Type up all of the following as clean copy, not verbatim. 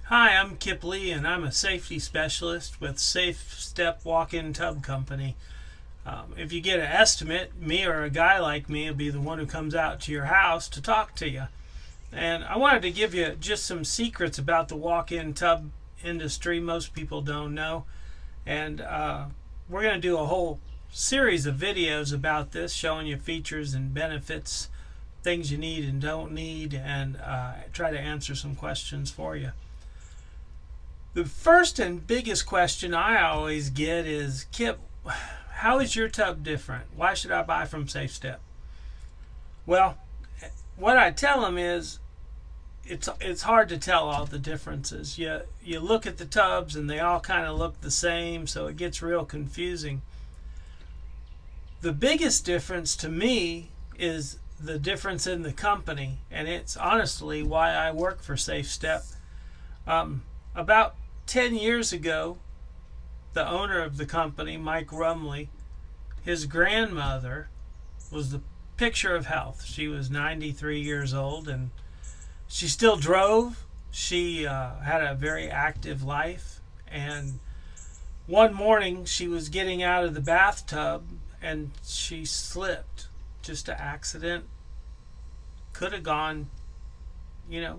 Hi, I'm Kip Lee, and I'm a safety specialist with Safe Step Walk-In Tub Company. If you get an estimate, me or a guy like me will be the one who comes out to your house to talk to you. And I wanted to give you just some secrets about the walk-in tub industry most people don't know. And we're going to do a whole series of videos about this, showing you features and benefits, things you need and don't need, and try to answer some questions for you. The first and biggest question I always get is, Kip, how is your tub different? Why should I buy from Safe Step? Well, what I tell them is it's hard to tell all the differences. You look at the tubs and they all kind of look the same, so it gets real confusing. The biggest difference to me is the difference in the company, and it's honestly why I work for Safe Step. About 10 years ago, the owner of the company, Mike Rumley, his grandmother was the picture of health. She was 93 years old, and she still drove. She had a very active life, and one morning she was getting out of the bathtub and she slipped. Just an accident. Could have gone,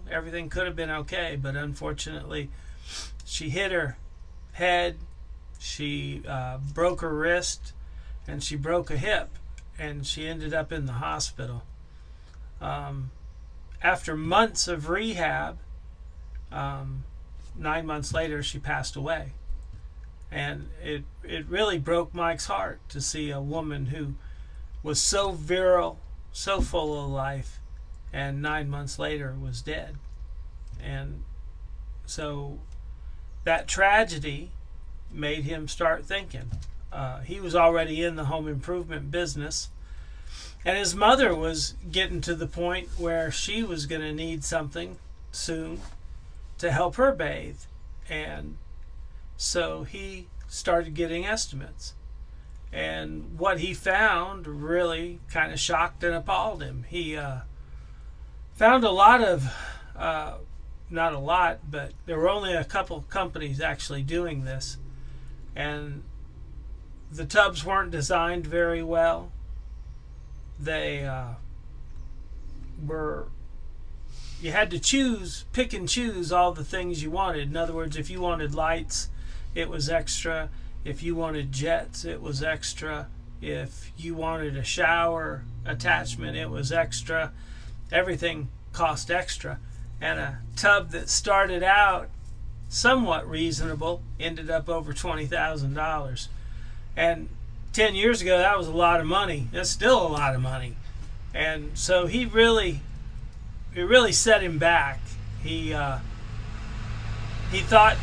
everything could have been okay, but unfortunately she hit her head, she broke her wrist, and she broke a hip, and she ended up in the hospital. After months of rehab, 9 months later, she passed away. And it really broke Mike's heart to see a woman who was so virile, so full of life, and 9 months later was dead. And so that tragedy made him start thinking. He was already in the home improvement business, and his mother was getting to the point where she was going to need something soon to help her bathe. And so he started getting estimates. And what he found really kind of shocked and appalled him. He found a lot of, not a lot, but there were only a couple companies actually doing this. And the tubs weren't designed very well. They you had to pick and choose all the things you wanted. In other words, if you wanted lights, it was extra. If you wanted jets, it was extra. If you wanted a shower attachment, it was extra. Everything cost extra. And a tub that started out somewhat reasonable ended up over $20,000. And 10 years ago, that was a lot of money. That's still a lot of money. And so it really set him back. He thought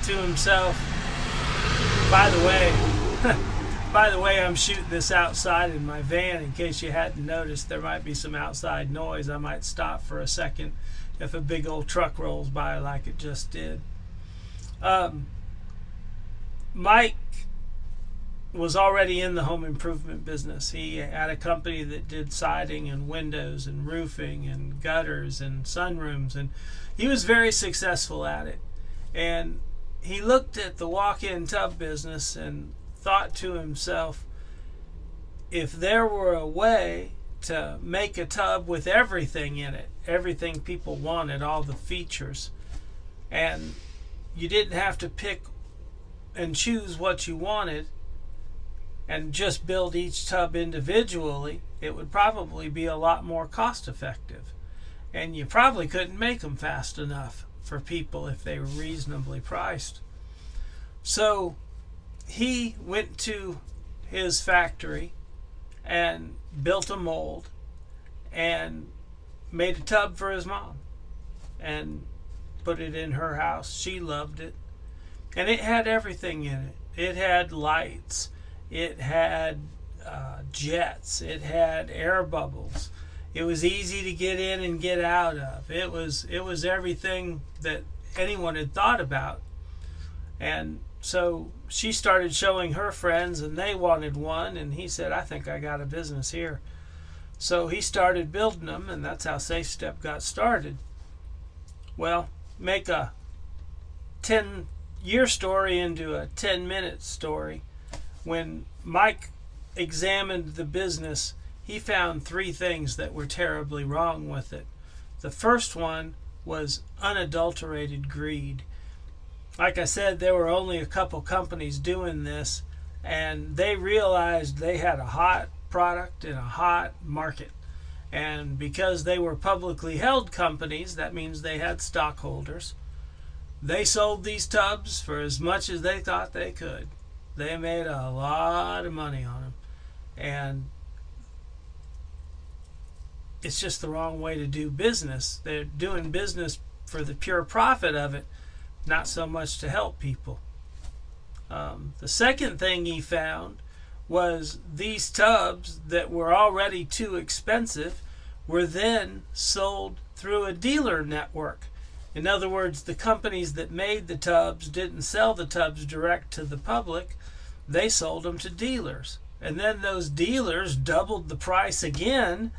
to himself, by the way, I'm shooting this outside in my van. In case you hadn't noticed, there might be some outside noise. I might stop for a second if a big old truck rolls by like it just did. Mike was already in the home improvement business. He had a company that did siding and windows and roofing and gutters and sunrooms, and he was very successful at it. And he looked at the walk-in tub business and thought to himself, if there were a way to make a tub with everything in it, everything people wanted, all the features, and you didn't have to pick and choose what you wanted and just build each tub individually, it would probably be a lot more cost effective. And you probably couldn't make them fast enough for people if they were reasonably priced. So he went to his factory and built a mold and made a tub for his mom and put it in her house. She loved it. And it had everything in it. It had lights. It had jets. It had air bubbles. It was easy to get in and get out of. It was everything that anyone had thought about. And so she started showing her friends, and they wanted one, and he said, I think I got a business here. So he started building them, and that's how Safe Step got started. Well, make a 10-year story into a 10-minute story. When Mike examined the business, he found 3 things that were terribly wrong with it. The first one was unadulterated greed. Like I said, there were only a couple companies doing this, and they realized they had a hot product in a hot market. And because they were publicly held companies, that means they had stockholders. They sold these tubs for as much as they thought they could. They made a lot of money on them. And it's just the wrong way to do business. They're doing business for the pure profit of it, not so much to help people. The second thing he found was these tubs that were already too expensive were then sold through a dealer network. In other words, the companies that made the tubs didn't sell the tubs direct to the public. They sold them to dealers. And then those dealers doubled the price again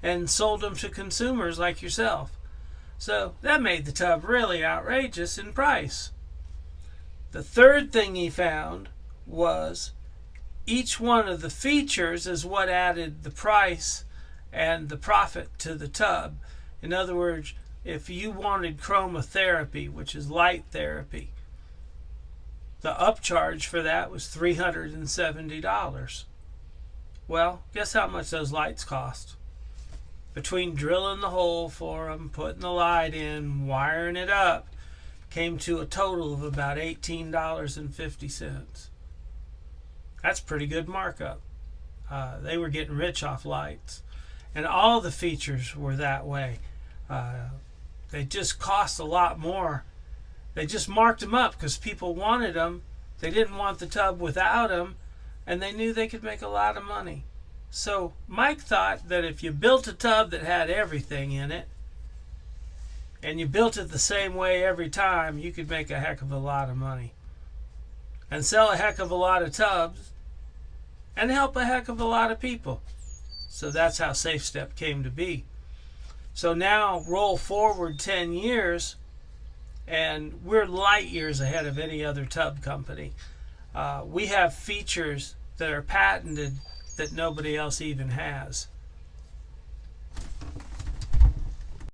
and sold them to consumers like yourself. So that made the tub really outrageous in price. The third thing he found was each one of the features is what added the price and the profit to the tub. In other words, if you wanted chromotherapy, which is light therapy, the upcharge for that was $370. Well, guess how much those lights cost? Between drilling the hole for them, putting the light in, wiring it up, came to a total of about $18.50. That's pretty good markup. They were getting rich off lights. And all the features were that way. They just cost a lot more. They just marked them up because people wanted them. They didn't want the tub without them, and they knew they could make a lot of money. So Mike thought that if you built a tub that had everything in it, and you built it the same way every time, you could make a heck of a lot of money. And sell a heck of a lot of tubs, and help a heck of a lot of people. So that's how SafeStep came to be. So now roll forward 10 years, and we're light years ahead of any other tub company. We have features that are patented that nobody else even has.